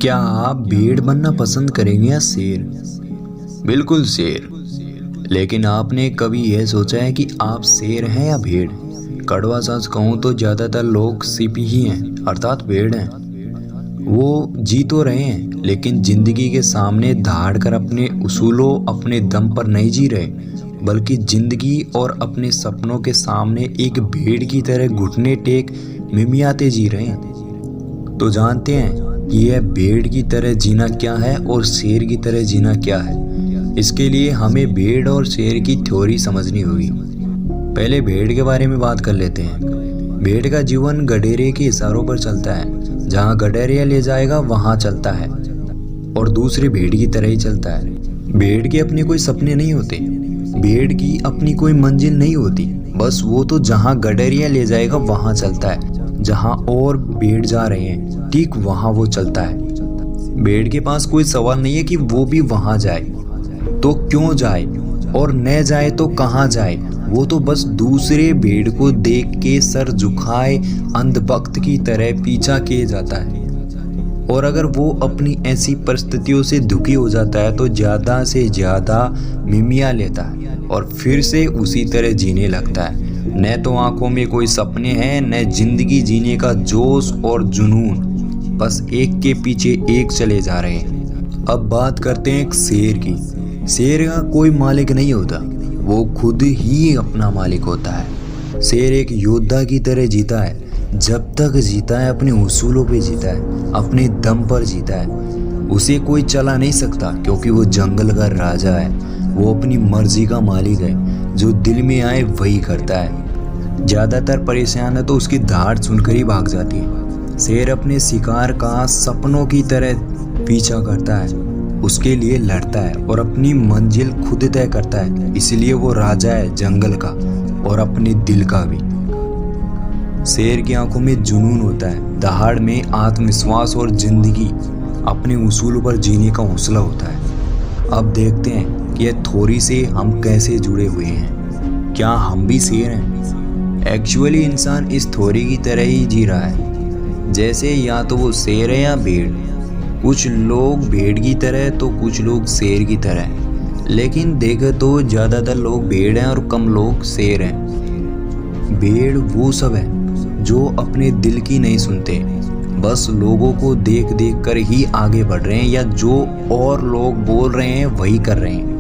क्या आप भेड़ बनना पसंद करेंगे या शेर? बिल्कुल शेर। लेकिन आपने कभी यह सोचा है कि आप शेर हैं या भेड़? कड़वा सच कहूँ तो ज़्यादातर लोग सिपी ही हैं, अर्थात भेड़ हैं। वो जी तो रहे हैं, लेकिन जिंदगी के सामने दहाड़ कर अपने उसूलों, अपने दम पर नहीं जी रहे, बल्कि जिंदगी और अपने सपनों के सामने एक भेड़ की तरह घुटने टेक मिमियाते जी रहे हैं। तो जानते हैं कि यह भेड़ की तरह जीना क्या है और शेर की तरह जीना क्या है। इसके लिए हमें भेड़ और शेर की थ्योरी समझनी होगी। पहले भेड़ के बारे में बात कर लेते हैं। भेड़ का जीवन गडेरे के इशारों पर चलता है। जहाँ गडेरिया ले जाएगा वहाँ चलता है और दूसरे भेड़ की तरह ही चलता है। भेड़ के अपने कोई सपने नहीं होते, भेड़ की अपनी कोई मंजिल नहीं होती। बस वो तो जहाँ गडेरिया ले जाएगा वहाँ चलता है। जहाँ और भेड़ जा रहे हैं ठीक वहाँ वो चलता है। भेड़ के पास कोई सवाल नहीं है कि वो भी वहाँ जाए तो क्यों जाए और न जाए तो कहाँ जाए। वो तो बस दूसरे भेड़ को देख के सर झुकाए अंधभक्त की तरह पीछा किए जाता है। और अगर वो अपनी ऐसी परिस्थितियों से दुखी हो जाता है तो ज़्यादा से ज़्यादा मिमिया लेता है और फिर से उसी तरह जीने लगता है। न तो आंखों में कोई सपने हैं, न जिंदगी जीने का जोश और जुनून, बस एक के पीछे एक चले जा रहे हैं। अब बात करते हैं एक शेर की। शेर का कोई मालिक नहीं होता, वो खुद ही अपना मालिक होता है। शेर एक योद्धा की तरह जीता है। जब तक जीता है अपने उसूलों पे जीता है, अपने दम पर जीता है। उसे कोई चला नहीं सकता क्योंकि वो जंगल का राजा है। वो अपनी मर्जी का मालिक है, जो दिल में आए वही करता है। ज़्यादातर परेशान है तो उसकी दहाड़ सुनकर ही भाग जाती है। शेर अपने शिकार का सपनों की तरह पीछा करता है, उसके लिए लड़ता है और अपनी मंजिल खुद तय करता है। इसलिए वो राजा है जंगल का और अपने दिल का भी। शेर की आंखों में जुनून होता है, दहाड़ में आत्मविश्वास और जिंदगी अपने उसूलों पर जीने का हौसला होता है। अब देखते हैं कि यह थ्योरी से हम कैसे जुड़े हुए हैं। क्या हम भी शेर हैं? एक्चुअली इंसान इस थ्योरी की तरह ही जी रहा है, जैसे या तो वो शेर है या भेड़। कुछ लोग भेड़ की तरह तो कुछ लोग शेर की तरह, लेकिन देखे तो ज़्यादातर लोग भेड़ हैं और कम लोग शेर हैं। भेड़ वो सब है जो अपने दिल की नहीं सुनते, बस लोगों को देख देख कर ही आगे बढ़ रहे हैं या जो और लोग बोल रहे हैं वही कर रहे हैं।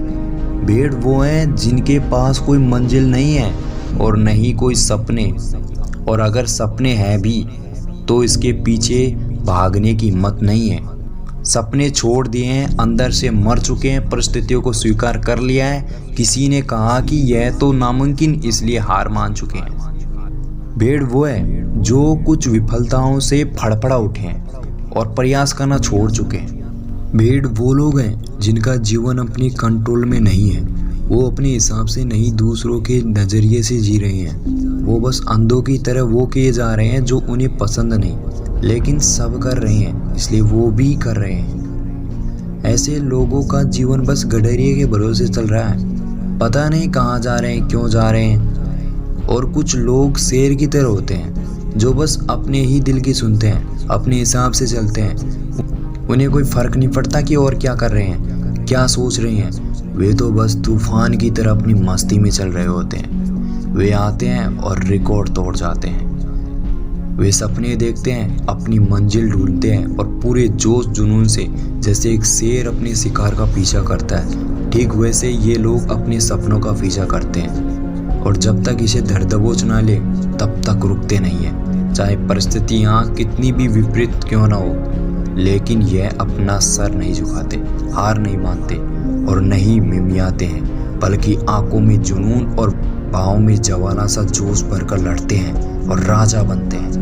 भेड़ वो हैं जिनके पास कोई मंजिल नहीं है और नहीं कोई सपने, और अगर सपने हैं भी तो इसके पीछे भागने की हिम्मत नहीं है। सपने छोड़ दिए हैं, अंदर से मर चुके हैं, परिस्थितियों को स्वीकार कर लिया है। किसी ने कहा कि यह तो नामुमकिन, इसलिए हार मान चुके हैं। भेड़ वो है जो कुछ विफलताओं से फड़फड़ा उठे हैं और प्रयास करना छोड़ चुके हैं। भेड़ वो लोग हैं जिनका जीवन अपने कंट्रोल में नहीं है। वो अपने हिसाब से नहीं, दूसरों के नज़रिए से जी रहे हैं। वो बस अंधों की तरह वो किए जा रहे हैं जो उन्हें पसंद नहीं, लेकिन सब कर रहे हैं इसलिए वो भी कर रहे हैं। ऐसे लोगों का जीवन बस गडरिए के भरोसे चल रहा है, पता नहीं कहाँ जा रहे हैं, क्यों जा रहे हैं। और कुछ लोग शेर की तरह होते हैं जो बस अपने ही दिल की सुनते हैं, अपने हिसाब से चलते हैं। उन्हें कोई फर्क नहीं पड़ता कि और क्या कर रहे हैं, क्या सोच रहे हैं। वे तो बस तूफान की तरह अपनी मस्ती में चल रहे होते हैं। वे आते हैं और रिकॉर्ड तोड़ जाते हैं। वे सपने देखते हैं, अपनी मंजिल ढूंढते हैं और पूरे जोश जुनून से, जैसे एक शेर अपने शिकार का पीछा करता है, ठीक वैसे ये लोग अपने सपनों का पीछा करते हैं। और जब तक इसे धर दबोच ना ले तब तक रुकते नहीं है, चाहे परिस्थितियाँ कितनी भी विपरीत क्यों ना हो। लेकिन यह अपना सर नहीं झुकाते, हार नहीं मानते और नहीं मिमियाते हैं, बल्कि आंखों में जुनून और बाहों में जवाना सा जोश भरकर लड़ते हैं और राजा बनते हैं।